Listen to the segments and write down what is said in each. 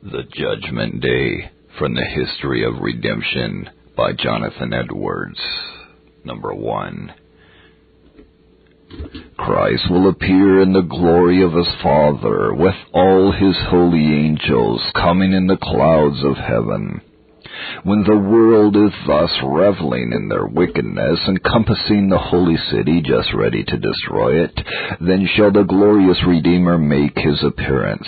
The Judgment Day from the History of Redemption by Jonathan Edwards. Number 1. Christ will appear in the glory of his Father with all his holy angels coming in the clouds of heaven. When the world is thus reveling in their wickedness, encompassing the holy city just ready to destroy it, then shall the glorious Redeemer make his appearance.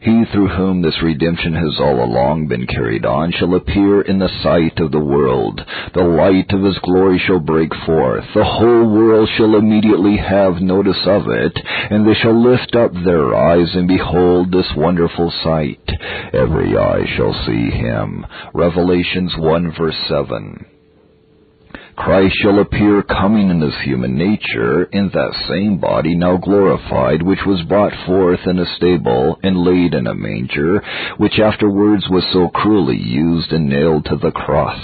He through whom this redemption has all along been carried on shall appear in the sight of the world. The light of his glory shall break forth. The whole world shall immediately have notice of it, and they shall lift up their eyes and behold this wonderful sight. Every eye shall see him. Revelations 1 verse 7. Christ shall appear coming in his human nature in that same body now glorified, which was brought forth in a stable and laid in a manger, which afterwards was so cruelly used and nailed to the cross.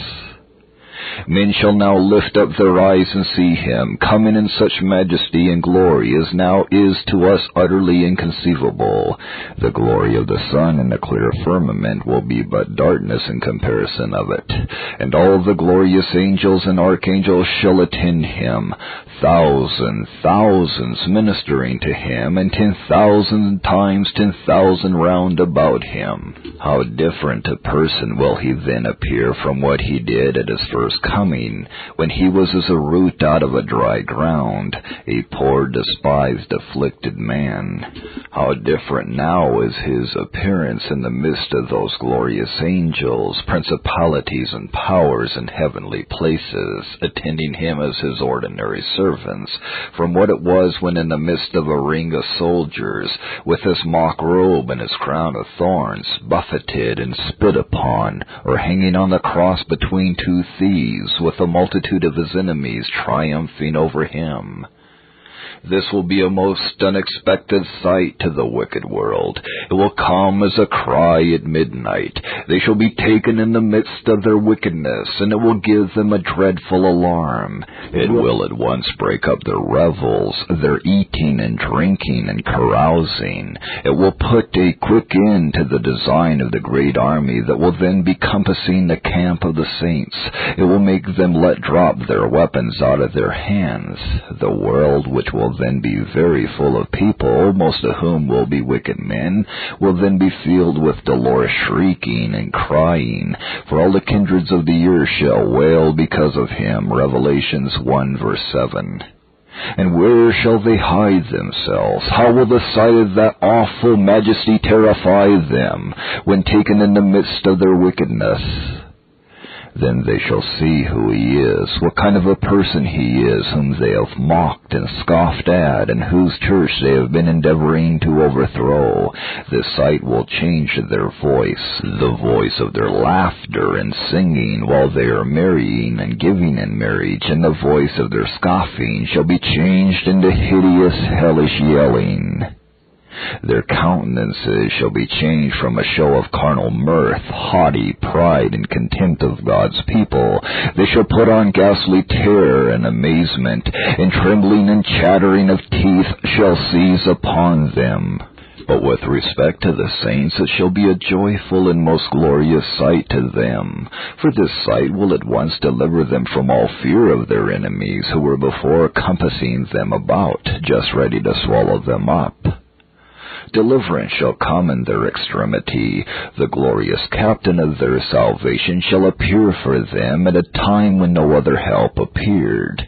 Men shall now lift up their eyes and see him, coming in such majesty and glory as now is to us utterly inconceivable. The glory of the sun in the clear firmament will be but darkness in comparison of it. And all the glorious angels and archangels shall attend him, thousands ministering to him, and 10,000 times 10,000 round about him. How different a person will he then appear from what he did at his first coming, when he was as a root out of a dry ground, a poor, despised, afflicted man. How different now is his appearance in the midst of those glorious angels, principalities and powers in heavenly places, attending him as his ordinary servants, from what it was when in the midst of a ring of soldiers, with his mock robe and his crown of thorns, buffeted and spit upon, or hanging on the cross between two thieves, with a multitude of his enemies triumphing over him. This will be a most unexpected sight to the wicked world. It will come as a cry at midnight. They shall be taken in the midst of their wickedness, and it will give them a dreadful alarm. It will at once break up their revels, their eating and drinking and carousing. It will put a quick end to the design of the great army that will then be compassing the camp of the saints. It will make them let drop their weapons out of their hands. The world, which will then be very full of people, most of whom will be wicked men, will then be filled with dolorous shrieking and crying, for all the kindreds of the earth shall wail because of him. Revelations 1 verse 7. And where shall they hide themselves? How will the sight of that awful majesty terrify them, when taken in the midst of their wickedness? Then they shall see who he is, what kind of a person he is, whom they have mocked and scoffed at, and whose church they have been endeavoring to overthrow. The sight will change their voice, the voice of their laughter and singing while they are marrying and giving in marriage, and the voice of their scoffing shall be changed into hideous, hellish yelling. Their countenances shall be changed from a show of carnal mirth, haughty pride, and contempt of God's people. They shall put on ghastly terror and amazement, and trembling and chattering of teeth shall seize upon them. But with respect to the saints, it shall be a joyful and most glorious sight to them. For this sight will at once deliver them from all fear of their enemies, who were before compassing them about, just ready to swallow them up. Deliverance shall come in their extremity. The glorious captain of their salvation shall appear for them at a time when no other help appeared.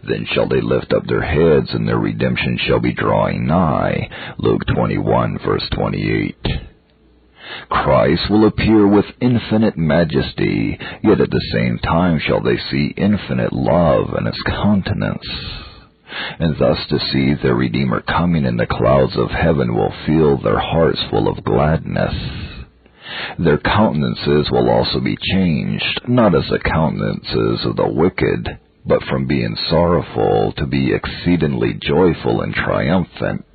Then shall they lift up their heads, and their redemption shall be drawing nigh. Luke 21 verse 28. Christ will appear with infinite majesty, yet at the same time shall they see infinite love in his countenance. And thus to see their Redeemer coming in the clouds of heaven will fill their hearts full of gladness. Their countenances will also be changed, not as the countenances of the wicked, but from being sorrowful to be exceedingly joyful and triumphant.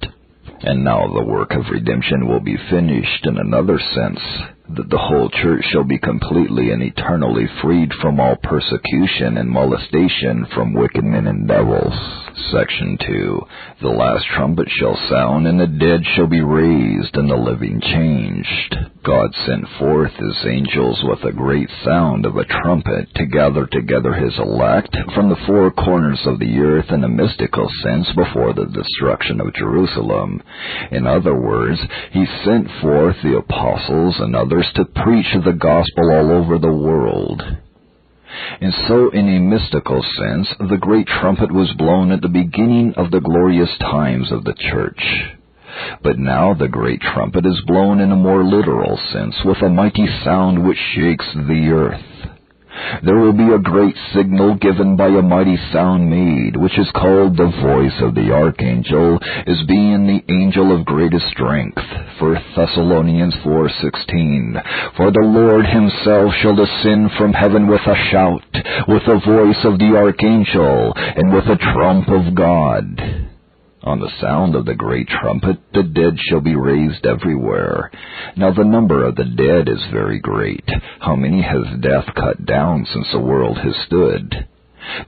And now the work of redemption will be finished in another sense. that the whole church shall be completely and eternally freed from all persecution and molestation from wicked men and devils. Section 2. The last trumpet shall sound, and the dead shall be raised, and the living changed. God sent forth his angels with a great sound of a trumpet to gather together his elect from the four corners of the earth in a mystical sense before the destruction of Jerusalem. In other words, he sent forth the apostles and others to preach the gospel all over the world. And so, in a mystical sense, the great trumpet was blown at the beginning of the glorious times of the church. But now the great trumpet is blown in a more literal sense, with a mighty sound which shakes the earth. There will be a great signal given by a mighty sound made, which is called the voice of the archangel, as being the angel of greatest strength. 1 Thessalonians 4:16. For the Lord himself shall descend from heaven with a shout, with the voice of the archangel, and with a trump of God. On the sound of the great trumpet, the dead shall be raised everywhere. Now the number of the dead is very great. How many has death cut down since the world has stood?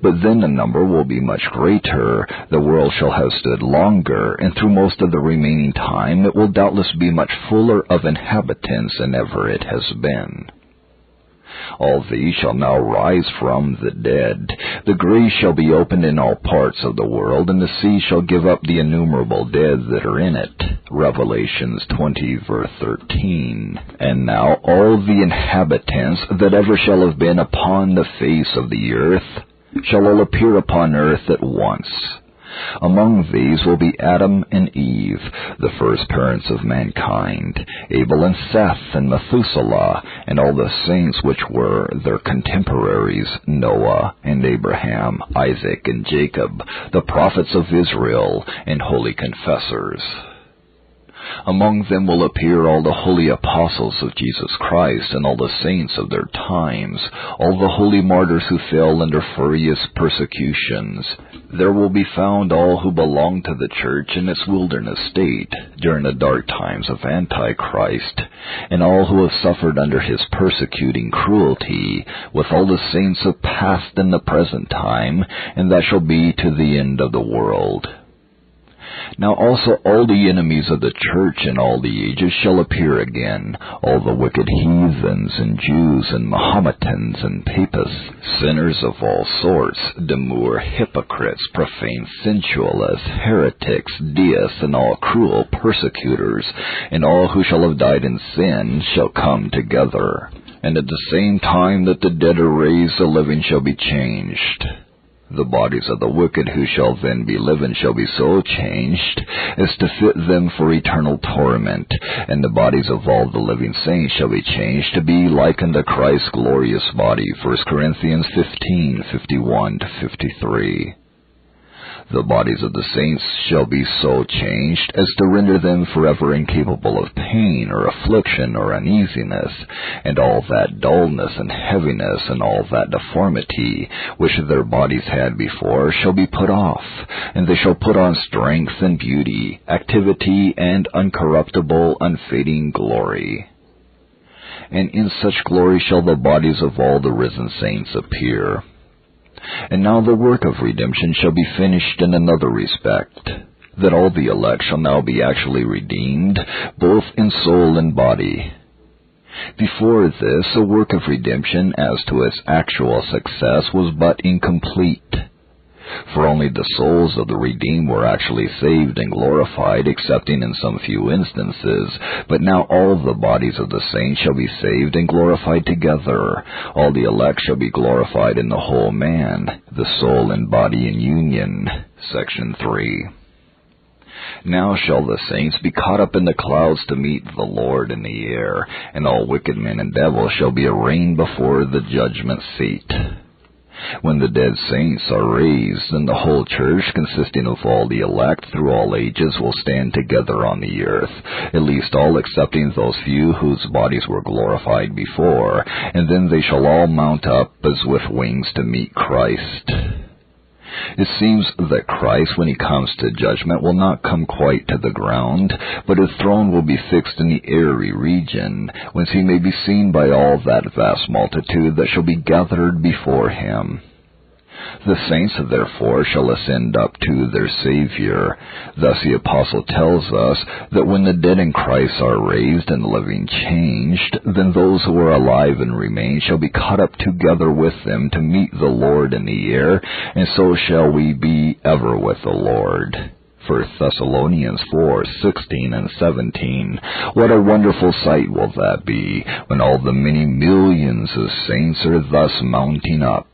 But then the number will be much greater. The world shall have stood longer, and through most of the remaining time it will doubtless be much fuller of inhabitants than ever it has been. All these shall now rise from the dead. The grave shall be opened in all parts of the world, and the sea shall give up the innumerable dead that are in it. Revelations 20, verse 13. And now all the inhabitants that ever shall have been upon the face of the earth shall all appear upon earth at once. Among these will be Adam and Eve, the first parents of mankind, Abel and Seth and Methuselah, and all the saints which were their contemporaries, Noah and Abraham, Isaac and Jacob, the prophets of Israel, and holy confessors. Among them will appear all the holy apostles of Jesus Christ and all the saints of their times, all the holy martyrs who fell under furious persecutions. There will be found all who belong to the church in its wilderness state during the dark times of Antichrist, and all who have suffered under his persecuting cruelty, with all the saints of past and the present time, and that shall be to the end of the world. Now also all the enemies of the church in all the ages shall appear again, all the wicked heathens and Jews and Mahometans and papists, sinners of all sorts, demure hypocrites, profane sensualists, heretics, deists, and all cruel persecutors, and all who shall have died in sin shall come together. And at the same time that the dead are raised, the living shall be changed. The bodies of the wicked who shall then be living shall be so changed as to fit them for eternal torment, and the bodies of all the living saints shall be changed to be like unto Christ's glorious body. 1 Corinthians 15:51-53. The bodies of the saints shall be so changed as to render them forever incapable of pain or affliction or uneasiness, and all that dullness and heaviness and all that deformity which their bodies had before shall be put off, and they shall put on strength and beauty, activity and uncorruptible, unfading glory. And in such glory shall the bodies of all the risen saints appear. And now the work of redemption shall be finished in another respect, that all the elect shall now be actually redeemed, both in soul and body. Before this, the work of redemption as to its actual success was but incomplete, for only the souls of the redeemed were actually saved and glorified, excepting in some few instances. But now all the bodies of the saints shall be saved and glorified together. All the elect shall be glorified in the whole man, the soul and body in union. Section 3. Now shall the saints be caught up in the clouds to meet the Lord in the air, and all wicked men and devils shall be arraigned before the judgment seat. When the dead saints are raised, then the whole church, consisting of all the elect through all ages, will stand together on the earth, at least all excepting those few whose bodies were glorified before, and then they shall all mount up as with wings to meet Christ. It seems that Christ, when he comes to judgment, will not come quite to the ground, but his throne will be fixed in the airy region, whence he may be seen by all that vast multitude that shall be gathered before him. The saints, therefore, shall ascend up to their Savior. Thus the Apostle tells us that when the dead in Christ are raised and the living changed, then those who are alive and remain shall be caught up together with them to meet the Lord in the air, and so shall we be ever with the Lord. 1 Thessalonians 4:16 and 17. What a wonderful sight will that be, when all the many millions of saints are thus mounting up.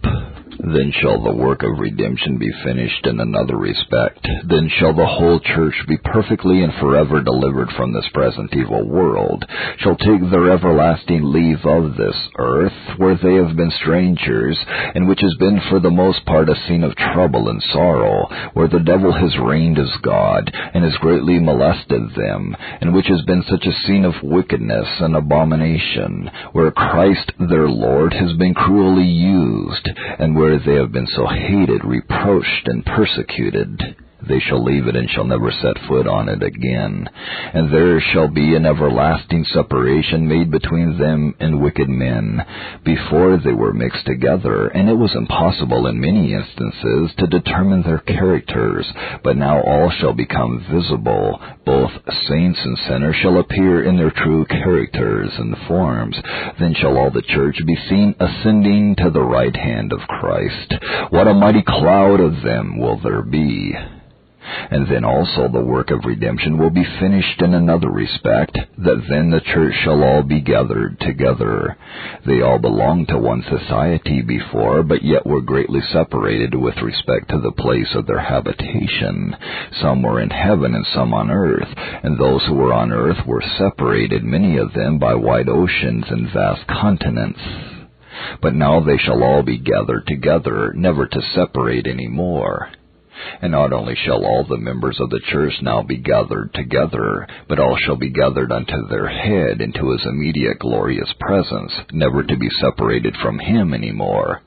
Then shall the work of redemption be finished in another respect. Then shall the whole church be perfectly and forever delivered from this present evil world, shall take their everlasting leave of this earth, where they have been strangers, and which has been for the most part a scene of trouble and sorrow, where the devil has reigned as God, and has greatly molested them, and which has been such a scene of wickedness and abomination, where Christ their Lord has been cruelly used, and where they have been so hated, reproached, and persecuted. They shall leave it and shall never set foot on it again. And there shall be an everlasting separation made between them and wicked men. Before they were mixed together, and it was impossible in many instances to determine their characters. But now all shall become visible. Both saints and sinners shall appear in their true characters and forms. Then shall all the church be seen ascending to the right hand of Christ. What a mighty cloud of them will there be! And then also the work of redemption will be finished in another respect, that then the church shall all be gathered together. They all belonged to one society before, but yet were greatly separated with respect to the place of their habitation. Some were in heaven and some on earth, and those who were on earth were separated, many of them, by wide oceans and vast continents. But now they shall all be gathered together, never to separate any more. And not only shall all the members of the church now be gathered together, but all shall be gathered unto their head into his immediate glorious presence, never to be separated from him any more.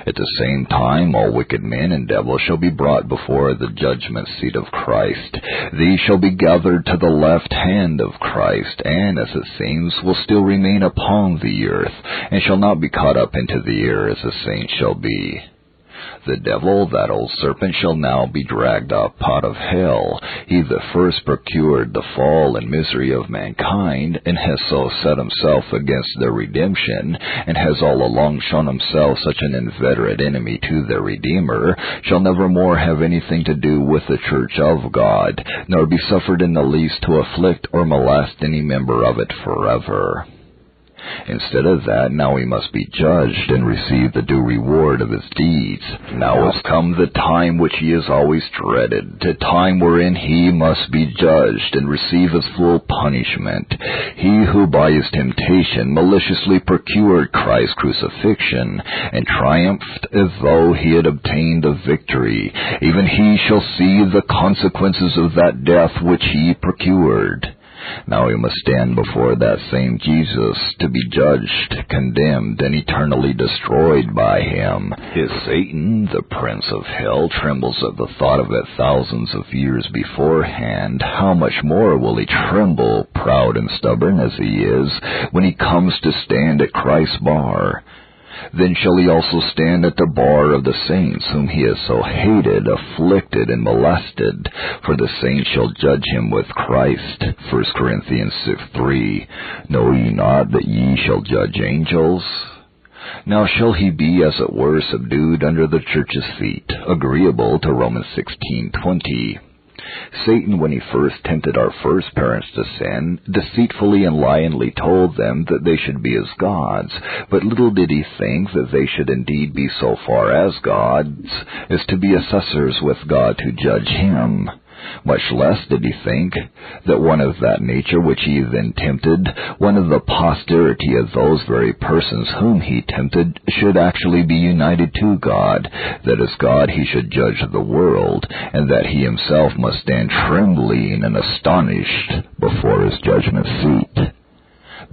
At the same time all wicked men and devils shall be brought before the judgment seat of Christ. These shall be gathered to the left hand of Christ, and, as it seems, will still remain upon the earth, and shall not be caught up into the air as the saints shall be. The devil, that old serpent, shall now be dragged up out of hell, he that first procured the fall and misery of mankind, and has so set himself against their redemption, and has all along shown himself such an inveterate enemy to their Redeemer, shall never more have anything to do with the church of God, nor be suffered in the least to afflict or molest any member of it forever. Instead of that, now he must be judged and receive the due reward of his deeds. Now has come the time which he has always dreaded, the time wherein he must be judged and receive his full punishment. He who by his temptation maliciously procured Christ's crucifixion, and triumphed as though he had obtained a victory, even he shall see the consequences of that death which he procured. Now he must stand before that same Jesus to be judged, condemned, and eternally destroyed by him. His Satan, the prince of hell, trembles at the thought of it thousands of years beforehand. How much more will he tremble, proud and stubborn as he is, when he comes to stand at Christ's bar? Then shall he also stand at the bar of the saints, whom he has so hated, afflicted, and molested. For the saints shall judge him with Christ. 1 Corinthians 6:3. Know ye not that ye shall judge angels? Now shall he be, as it were, subdued under the church's feet, agreeable to Romans 16:20. Satan, when he first tempted our first parents to sin, deceitfully and lyingly told them that they should be as gods, but little did he think that they should indeed be so far as gods, as to be assessors with God to judge him. Much less did he think that one of that nature which he then tempted, one of the posterity of those very persons whom he tempted, should actually be united to God, that as God he should judge the world, and that he himself must stand trembling and astonished before his judgment seat.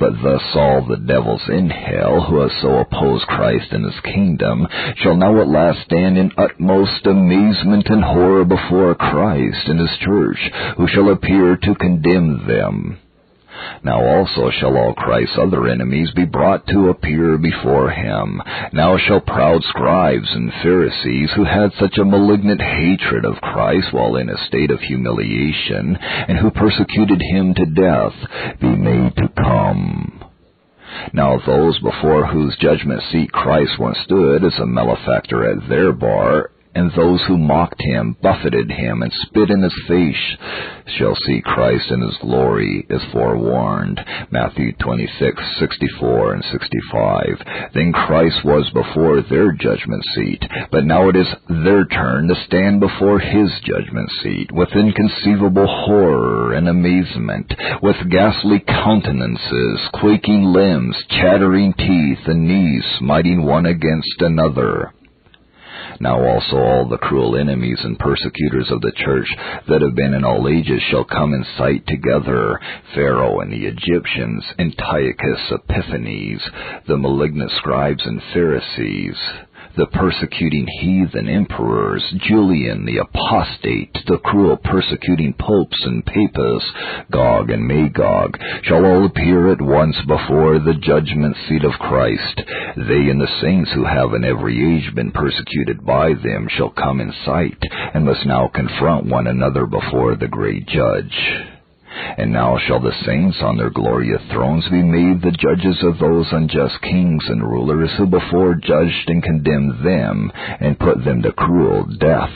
But thus all the devils in hell, who have so opposed Christ and his kingdom, shall now at last stand in utmost amazement and horror before Christ and his church, who shall appear to condemn them. Now also shall all Christ's other enemies be brought to appear before him. Now shall proud scribes and Pharisees, who had such a malignant hatred of Christ while in a state of humiliation, and who persecuted him to death, be made to come. Now those before whose judgment seat Christ once stood as a malefactor at their bar, and those who mocked him, buffeted him, and spit in his face, shall see Christ in his glory, is forewarned. Matthew 26:64 and 65. Then Christ was before their judgment seat, but now it is their turn to stand before his judgment seat, with inconceivable horror and amazement, with ghastly countenances, quaking limbs, chattering teeth, and knees smiting one against another. Now also all the cruel enemies and persecutors of the church that have been in all ages shall come in sight together, Pharaoh and the Egyptians, Antiochus Epiphanes, the malignant scribes and Pharisees, the persecuting heathen emperors, Julian the apostate, the cruel persecuting popes and papists, Gog and Magog, shall all appear at once before the judgment seat of Christ. They and the saints who have in every age been persecuted by them shall come in sight, and must now confront one another before the great judge. And now shall the saints on their glorious thrones be made the judges of those unjust kings and rulers who before judged and condemned them, and put them to cruel death.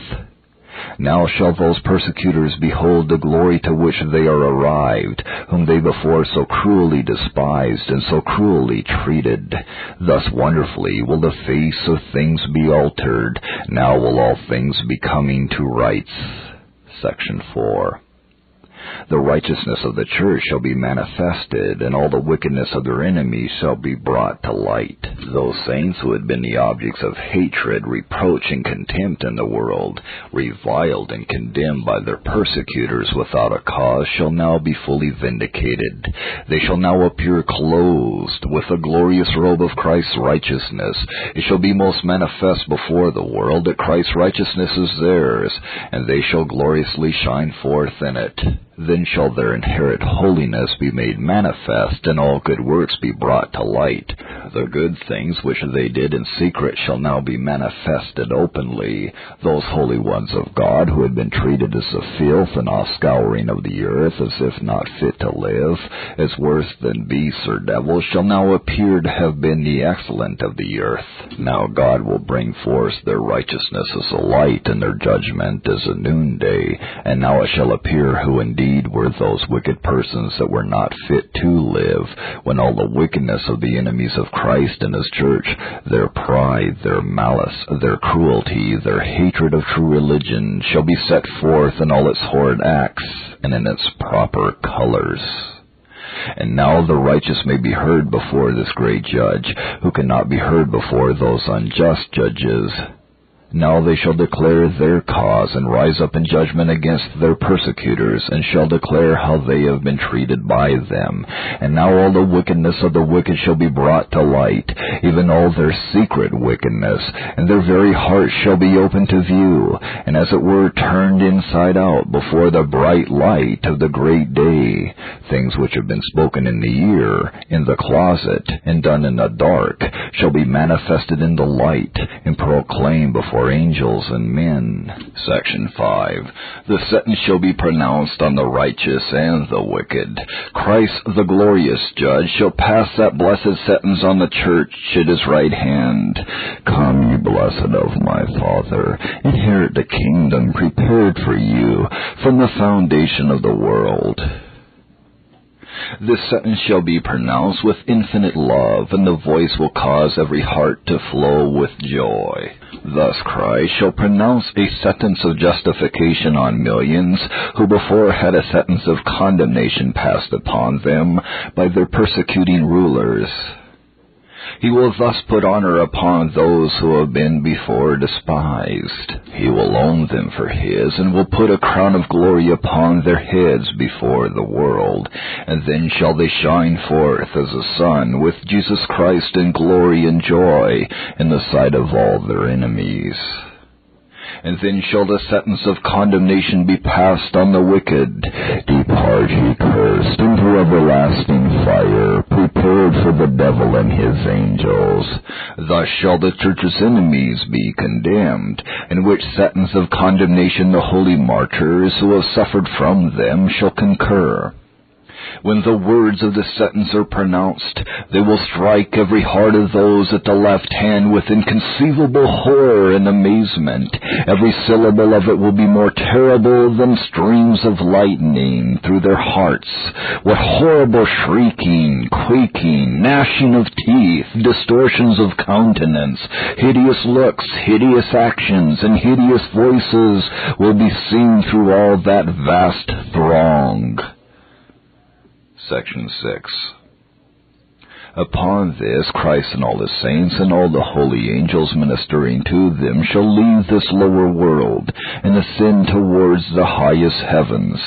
Now shall those persecutors behold the glory to which they are arrived, whom they before so cruelly despised and so cruelly treated. Thus wonderfully will the face of things be altered. Now will all things be coming to rights. Section 4. The righteousness of the church shall be manifested, and all the wickedness of their enemies shall be brought to light. Those saints who had been the objects of hatred, reproach, and contempt in the world, reviled and condemned by their persecutors without a cause, shall now be fully vindicated. They shall now appear clothed with the glorious robe of Christ's righteousness. It shall be most manifest before the world that Christ's righteousness is theirs, and they shall gloriously shine forth in it. Then shall their inherent holiness be made manifest, and all good works be brought to light. The good things which they did in secret shall now be manifested openly. Those holy ones of God, who had been treated as the filth and offscouring of the earth, as if not fit to live, as worse than beasts or devils, shall now appear to have been the excellent of the earth. Now God will bring forth their righteousness as a light, and their judgment as a noonday. And now it shall appear who indeed were those wicked persons that were not fit to live, when all the wickedness of the enemies of Christ and his church, their pride, their malice, their cruelty, their hatred of true religion, shall be set forth in all its horrid acts and in its proper colors. And now the righteous may be heard before this great judge, who cannot be heard before those unjust judges. Now they shall declare their cause, and rise up in judgment against their persecutors, and shall declare how they have been treated by them. And now all the wickedness of the wicked shall be brought to light, even all their secret wickedness, and their very hearts shall be open to view, and as it were turned inside out before the bright light of the great day. Things which have been spoken in the ear, in the closet, and done in the dark, shall be manifested in the light, and proclaimed before angels and men. Section 5. The sentence shall be pronounced on the righteous and the wicked. Christ, the glorious judge, shall pass that blessed sentence on the church at his right hand. Come, ye blessed of my Father, inherit the kingdom prepared for you from the foundation of the world. This sentence shall be pronounced with infinite love, and the voice will cause every heart to flow with joy. Thus Christ shall pronounce a sentence of justification on millions who before had a sentence of condemnation passed upon them by their persecuting rulers. He will thus put honor upon those who have been before despised. He will own them for his, and will put a crown of glory upon their heads before the world. And then shall they shine forth as the sun, with Jesus Christ in glory and joy, in the sight of all their enemies. And then shall the sentence of condemnation be passed on the wicked. Depart, ye cursed, into everlasting fire, prepared for the devil and his angels. Thus shall the church's enemies be condemned, in which sentence of condemnation the holy martyrs who have suffered from them shall concur. When the words of the sentence are pronounced, they will strike every heart of those at the left hand with inconceivable horror and amazement. Every syllable of it will be more terrible than streams of lightning through their hearts. What horrible shrieking, quaking, gnashing of teeth, distortions of countenance, hideous looks, hideous actions, and hideous voices will be seen through all that vast throng. Section 6. Upon this, Christ and all the saints and all the holy angels ministering to them shall leave this lower world and ascend towards the highest heavens.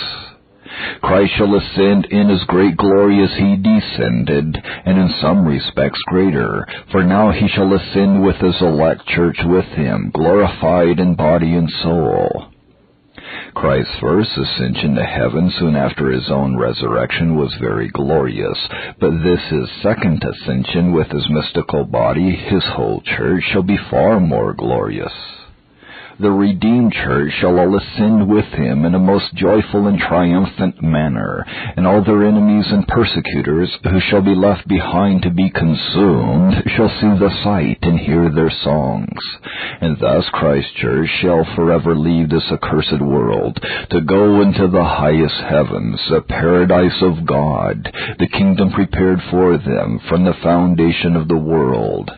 Christ shall ascend in as great glory as he descended, and in some respects greater, for now he shall ascend with his elect church with him, glorified in body and soul. Christ's first ascension to heaven soon after his own resurrection was very glorious, but this his second ascension with his mystical body, his whole church, shall be far more glorious. The redeemed church shall all ascend with him in a most joyful and triumphant manner, and all their enemies and persecutors, who shall be left behind to be consumed, shall see the sight and hear their songs. And thus Christ's church shall forever leave this accursed world, to go into the highest heavens, the paradise of God, the kingdom prepared for them from the foundation of the world.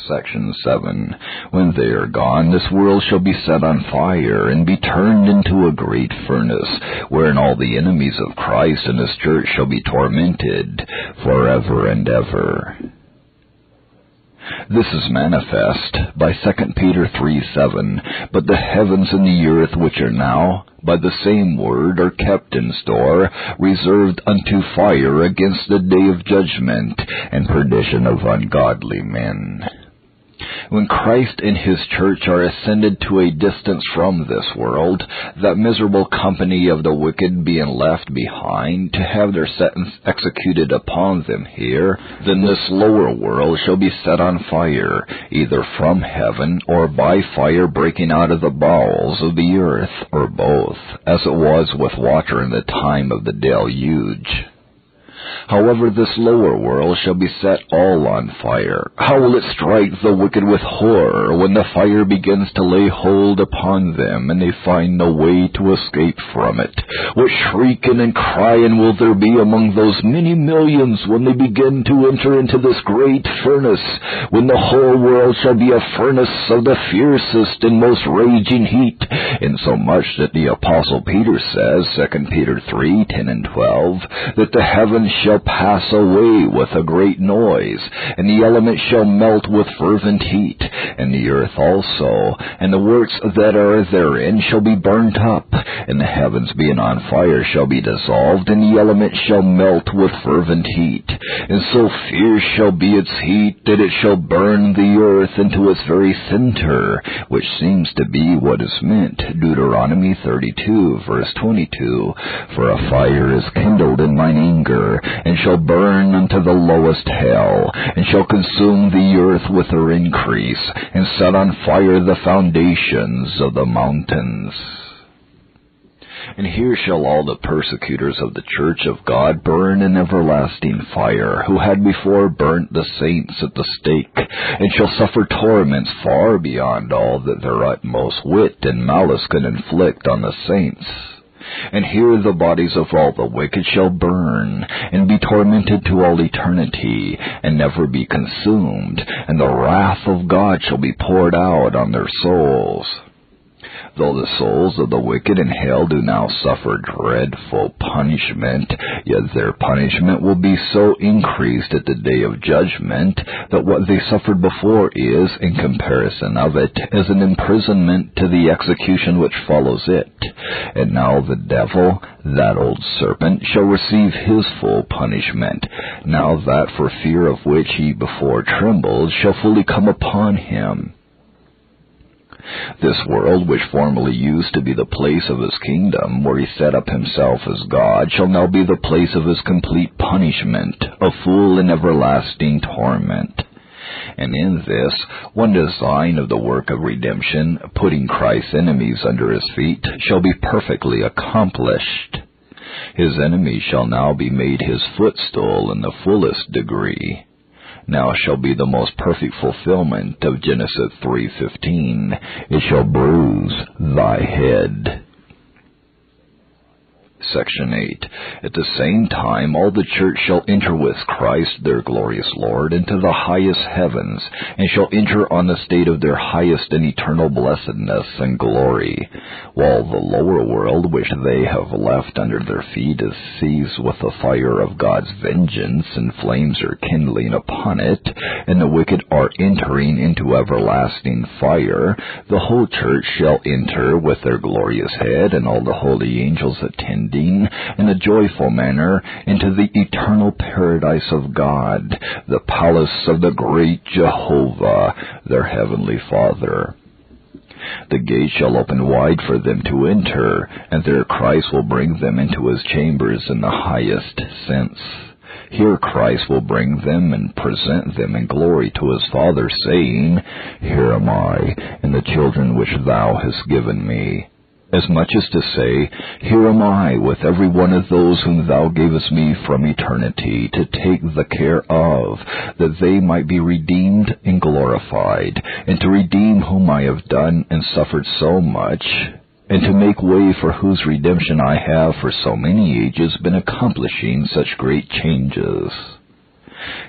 Section 7. When they are gone, this world shall be set on fire, and be turned into a great furnace, wherein all the enemies of Christ and his church shall be tormented forever and ever. This is manifest by 2 Peter 3:7. But the heavens and the earth which are now, by the same word, are kept in store, reserved unto fire against the day of judgment and perdition of ungodly men. When Christ and his church are ascended to a distance from this world, that miserable company of the wicked being left behind to have their sentence executed upon them here, then this lower world shall be set on fire, either from heaven or by fire breaking out of the bowels of the earth, or both, as it was with water in the time of the deluge. However, this lower world shall be set all on fire. How will it strike the wicked with horror when the fire begins to lay hold upon them, and they find no way to escape from it? What shrieking and crying will there be among those many millions when they begin to enter into this great furnace, when the whole world shall be a furnace of the fiercest and most raging heat, insomuch that the Apostle Peter says, 2 Peter 3:10 and 12, that the heavens shall pass away with a great noise, and the elements shall melt with fervent heat, and the earth also, and the works that are therein shall be burnt up, and the heavens being on fire shall be dissolved, and the elements shall melt with fervent heat. And so fierce shall be its heat that it shall burn the earth into its very center, which seems to be what is meant, Deuteronomy 32, verse 22, for a fire is kindled in mine anger, and shall burn unto the lowest hell, and shall consume the earth with her increase, and set on fire the foundations of the mountains. And here shall all the persecutors of the church of God burn in everlasting fire, who had before burnt the saints at the stake, and shall suffer torments far beyond all that their utmost wit and malice can inflict on the saints. And here the bodies of all the wicked shall burn, and be tormented to all eternity, and never be consumed, and the wrath of God shall be poured out on their souls. Though the souls of the wicked in hell do now suffer dreadful punishment, yet their punishment will be so increased at the day of judgment that what they suffered before is, in comparison of it, as an imprisonment to the execution which follows it. And now the devil, that old serpent, shall receive his full punishment, now that for fear of which he before trembled shall fully come upon him. This world, which formerly used to be the place of his kingdom, where he set up himself as God, shall now be the place of his complete punishment, of full and everlasting torment. And in this, one design of the work of redemption, putting Christ's enemies under his feet, shall be perfectly accomplished. His enemies shall now be made his footstool in the fullest degree. Now shall be the most perfect fulfillment of Genesis 3:15. It shall bruise thy head. Section 8. At the same time, all the church shall enter with Christ, their glorious Lord, into the highest heavens, and shall enter on the state of their highest and eternal blessedness and glory, while the lower world, which they have left under their feet, is seized with the fire of God's vengeance, and flames are kindling upon it, and the wicked are entering into everlasting fire. The whole church shall enter with their glorious head, and all the holy angels attending, in a joyful manner, into the eternal paradise of God, the palace of the great Jehovah, their heavenly Father. The gate shall open wide for them to enter, and there Christ will bring them into his chambers in the highest sense. Here Christ will bring them and present them in glory to his Father, saying, Here am I, and the children which thou hast given me. As much as to say, Here am I with every one of those whom thou gavest me from eternity, to take the care of, that they might be redeemed and glorified, and to redeem whom I have done and suffered so much, and to make way for whose redemption I have for so many ages been accomplishing such great changes.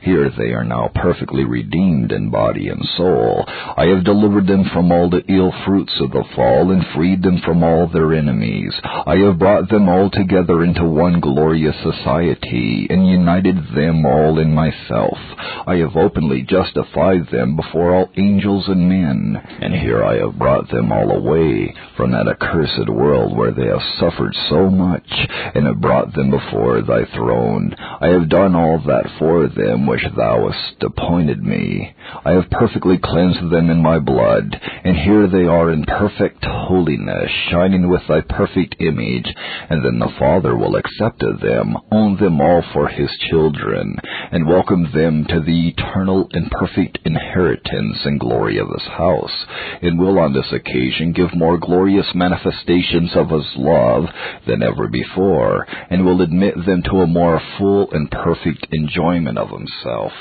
Here they are now perfectly redeemed in body and soul. I have delivered them from all the ill fruits of the fall, and freed them from all their enemies. I have brought them all together into one glorious society, and united them all in myself. I have openly justified them before all angels and men, and here I have brought them all away from that accursed world where they have suffered so much, and have brought them before thy throne. I have done all that for them which thou hast appointed me. I have perfectly cleansed them in my blood, and here they are in perfect holiness, shining with thy perfect image. And then the Father will accept of them, own them all for his children, and welcome them to the eternal and perfect inheritance and glory of his house, and will on this occasion give more glorious manifestations of his love than ever before, and will admit them to a more full and perfect enjoyment of himself.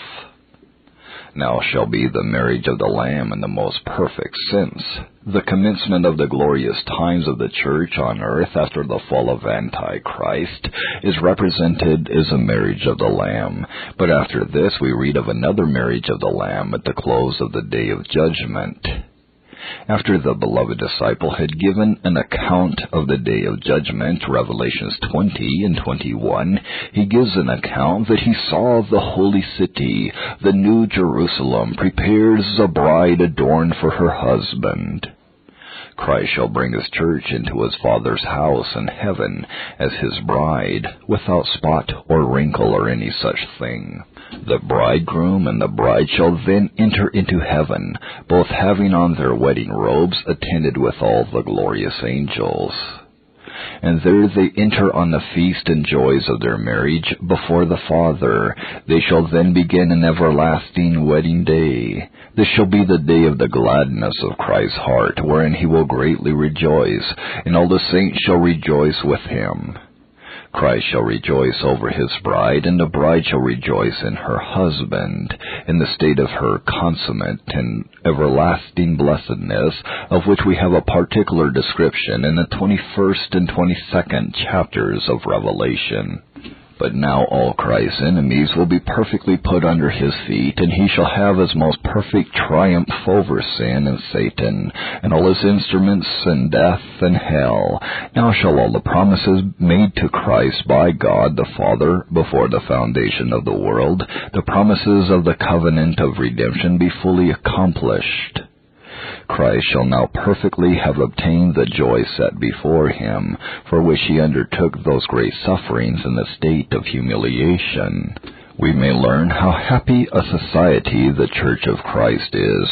Now shall be the marriage of the Lamb in the most perfect sense. The commencement of the glorious times of the church on earth after the fall of Antichrist is represented as a marriage of the Lamb. But after this we read of another marriage of the Lamb at the close of the day of judgment. After the beloved disciple had given an account of the day of judgment, Revelations 20 and 21, he gives an account that he saw the holy city, the new Jerusalem, prepared as a bride adorned for her husband. Christ shall bring his church into his Father's house in heaven as his bride, without spot or wrinkle or any such thing. The bridegroom and the bride shall then enter into heaven, both having on their wedding robes, attended with all the glorious angels. And there they enter on the feast and joys of their marriage before the Father. They shall then begin an everlasting wedding day. This shall be the day of the gladness of Christ's heart, wherein he will greatly rejoice, and all the saints shall rejoice with him. Christ shall rejoice over his bride, and the bride shall rejoice in her husband, in the state of her consummate and everlasting blessedness, of which we have a particular description in the 21st and 22nd chapters of Revelation. But now all Christ's enemies will be perfectly put under his feet, and he shall have his most perfect triumph over sin and Satan, and all his instruments, and death and hell. Now shall all the promises made to Christ by God the Father before the foundation of the world, the promises of the covenant of redemption, be fully accomplished. Christ shall now perfectly have obtained the joy set before him, for which he undertook those great sufferings in the state of humiliation. We may learn how happy a society the Church of Christ is.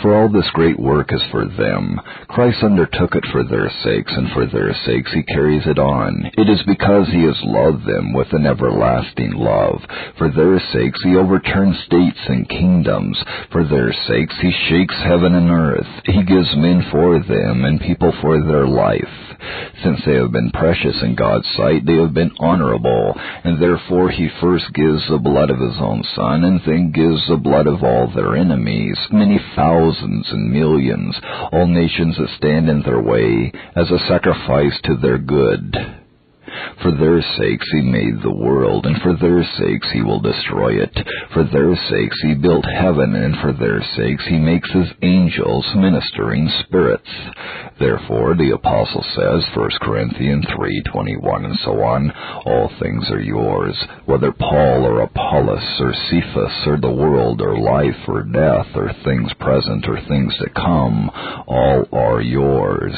For all this great work is for them. Christ undertook it for their sakes, and for their sakes he carries it on. It is because he has loved them with an everlasting love. For their sakes he overturns states and kingdoms. For their sakes he shakes heaven and earth. He gives men for them, and people for their life. Since they have been precious in God's sight, they have been honorable, and therefore he first gives the blood of his own Son, and then gives the blood of all their enemies, many thousands and millions, all nations that stand in their way, as a sacrifice to their good. For their sakes he made the world, and for their sakes he will destroy it. For their sakes he built heaven, and for their sakes he makes his angels ministering spirits. Therefore the apostle says, 1 Corinthians 3:21 and so on, all things are yours, whether Paul or Apollos or Cephas or the world or life or death or things present or things to come, all are yours.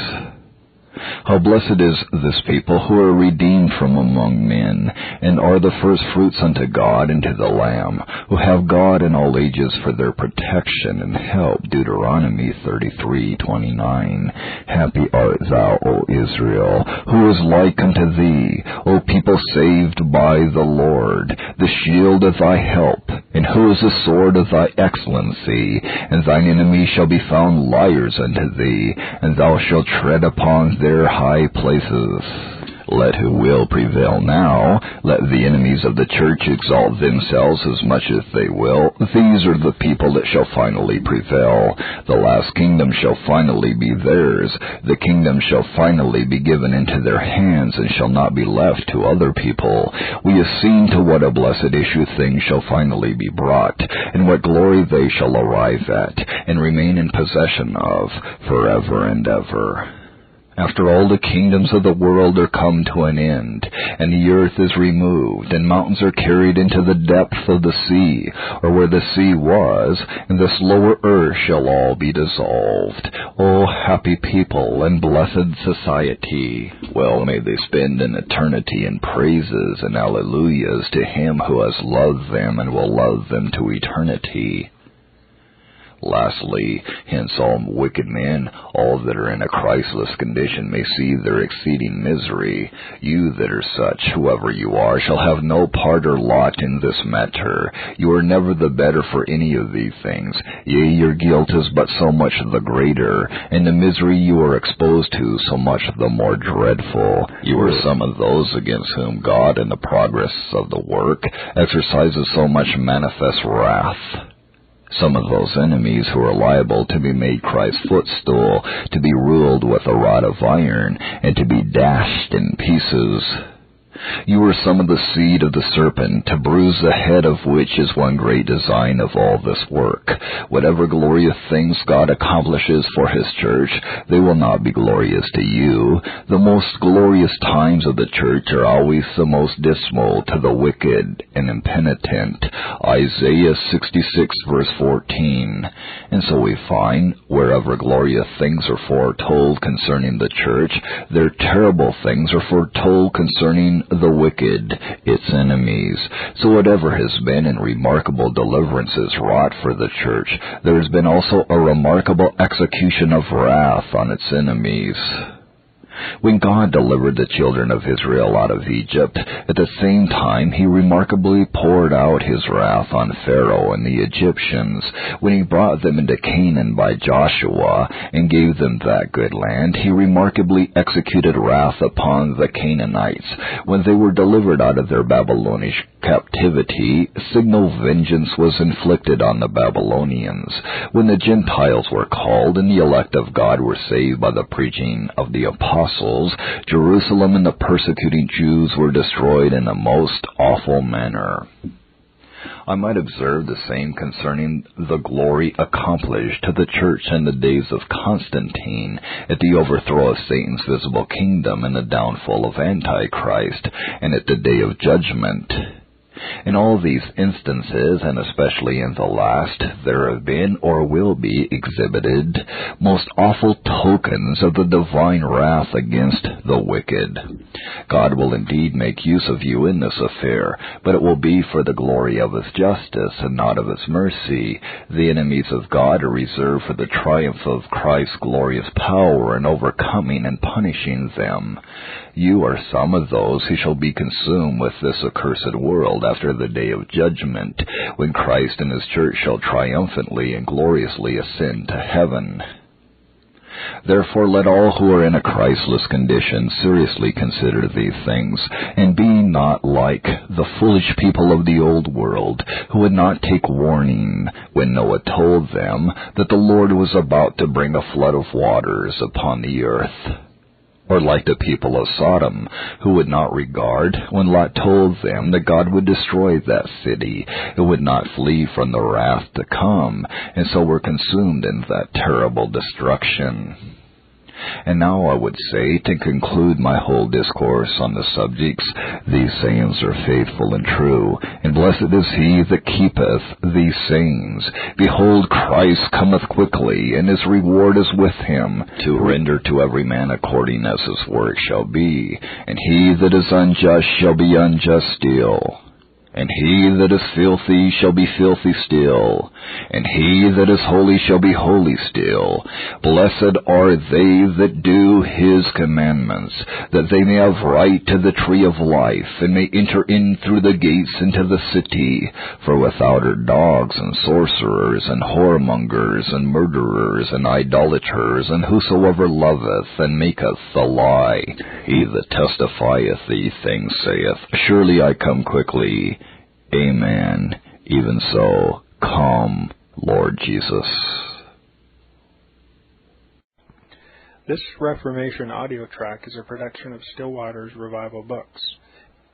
How blessed is this people who are redeemed from among men, and are the first fruits unto God and to the Lamb, who have God in all ages for their protection and help. Deuteronomy 33:29. Happy art thou, O Israel, who is like unto thee, O people saved by the Lord, the shield of thy help, and who is the sword of thy excellency, and thine enemies shall be found liars unto thee, and thou shalt tread upon their high places. Let who will prevail now. Let the enemies of the church exalt themselves as much as they will. These are the people that shall finally prevail. The last kingdom shall finally be theirs. The kingdom shall finally be given into their hands, and shall not be left to other people. We have seen to what a blessed issue things shall finally be brought, and what glory they shall arrive at, and remain in possession of forever and ever. After all the kingdoms of the world are come to an end, and the earth is removed, and mountains are carried into the depth of the sea, or where the sea was, and this lower earth shall all be dissolved. O happy people and blessed society! Well may they spend an eternity in praises and alleluias to him who has loved them and will love them to eternity. Lastly, hence all wicked men, all that are in a Christless condition, may see their exceeding misery. You that are such, whoever you are, shall have no part or lot in this matter. You are never the better for any of these things. Yea, your guilt is but so much the greater, and the misery you are exposed to so much the more dreadful. You are some of those against whom God, in the progress of the work, exercises so much manifest wrath. Some of those enemies who are liable to be made Christ's footstool, to be ruled with a rod of iron, and to be dashed in pieces. You are some of the seed of the serpent, to bruise the head of which is one great design of all this work. Whatever glorious things God accomplishes for his church, they will not be glorious to you. The most glorious times of the church are always the most dismal to the wicked and impenitent. Isaiah 66 verse 14. And so we find, wherever glorious things are foretold concerning the church, their terrible things are foretold concerning the wicked, its enemies. So whatever has been in remarkable deliverances wrought for the church, there has been also a remarkable execution of wrath on its enemies. When God delivered the children of Israel out of Egypt, at the same time he remarkably poured out his wrath on Pharaoh and the Egyptians. When he brought them into Canaan by Joshua and gave them that good land, he remarkably executed wrath upon the Canaanites. When they were delivered out of their Babylonish captivity, signal vengeance was inflicted on the Babylonians. When the Gentiles were called and the elect of God were saved by the preaching of the apostles, apostles, Jerusalem and the persecuting Jews were destroyed in the most awful manner. I might observe the same concerning the glory accomplished to the church in the days of Constantine, at the overthrow of Satan's visible kingdom and the downfall of Antichrist, and at the day of judgment. In all these instances, and especially in the last, there have been or will be exhibited most awful tokens of the divine wrath against the wicked. God will indeed make use of you in this affair, but it will be for the glory of His justice and not of His mercy. The enemies of God are reserved for the triumph of Christ's glorious power in overcoming and punishing them. You are some of those who shall be consumed with this accursed world after the day of judgment, when Christ and His church shall triumphantly and gloriously ascend to heaven. Therefore let all who are in a Christless condition seriously consider these things, and be not like the foolish people of the old world, who would not take warning when Noah told them that the Lord was about to bring a flood of waters upon the earth. Or like the people of Sodom, who would not regard when Lot told them that God would destroy that city, who would not flee from the wrath to come, and so were consumed in that terrible destruction. And now I would say, to conclude my whole discourse on the subjects, these sayings are faithful and true, and blessed is he that keepeth these sayings. Behold, Christ cometh quickly, and his reward is with him, to render to every man according as his work shall be. And he that is unjust shall be unjust still. And he that is filthy shall be filthy still, and he that is holy shall be holy still. Blessed are they that do his commandments, that they may have right to the tree of life, and may enter in through the gates into the city. For without are dogs, and sorcerers, and whoremongers, and murderers, and idolaters, and whosoever loveth and maketh a lie. He that testifieth these things saith, Surely I come quickly. Amen. Even so, come, Lord Jesus. This Reformation audio track is a production of Stillwater's Revival Books.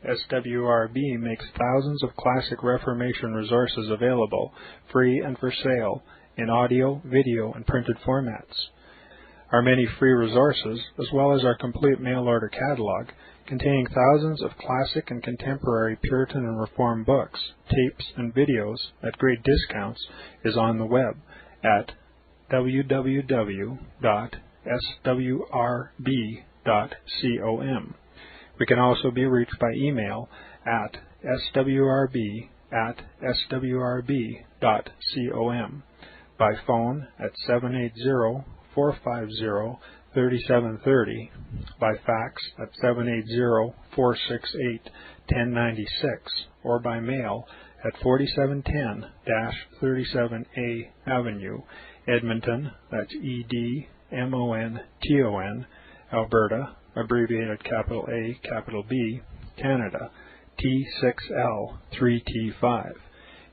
SWRB makes thousands of classic Reformation resources available, free and for sale, in audio, video, and printed formats. Our many free resources, as well as our complete mail-order catalog, containing thousands of classic and contemporary Puritan and Reformed books, tapes, and videos at great discounts, is on the web at www.swrb.com. We can also be reached by email at swrb@swrb.com, by phone at 780-450-3730, by fax at 780-468-1096, or by mail at 4710-37A Avenue, Edmonton, that's Edmonton, Alberta, abbreviated capital A, capital B, Canada, T6L3T5.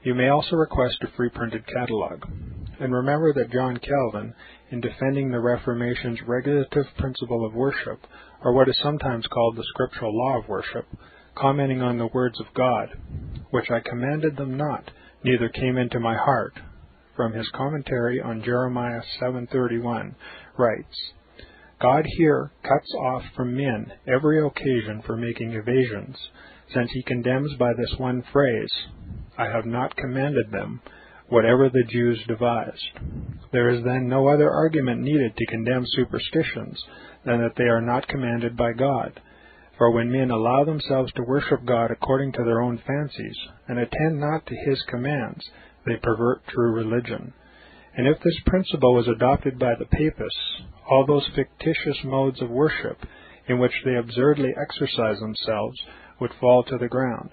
You may also request a free printed catalog. And remember that John Calvin, in defending the Reformation's regulative principle of worship, or what is sometimes called the scriptural law of worship, commenting on the words of God, which I commanded them not, neither came into my heart, from his commentary on Jeremiah 7:31, writes, God here cuts off from men every occasion for making evasions, since he condemns by this one phrase, I have not commanded them, whatever the Jews devised. There is then no other argument needed to condemn superstitions than that they are not commanded by God. For when men allow themselves to worship God according to their own fancies, and attend not to his commands, they pervert true religion. And if this principle was adopted by the Papists, all those fictitious modes of worship in which they absurdly exercise themselves would fall to the ground.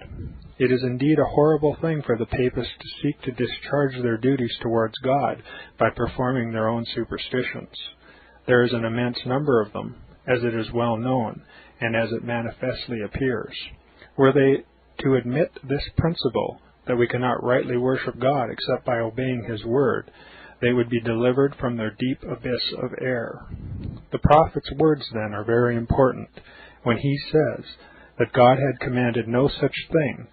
It is indeed a horrible thing for the Papists to seek to discharge their duties towards God by performing their own superstitions. There is an immense number of them, as it is well known, and as it manifestly appears. Were they to admit this principle, that we cannot rightly worship God except by obeying his word, they would be delivered from their deep abyss of error. The prophet's words, then, are very important when he says that God had commanded no such thing,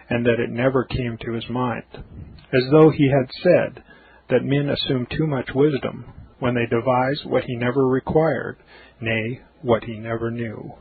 and that it never came to his mind, as though he had said that men assume too much wisdom when they devise what he never required, nay, what he never knew.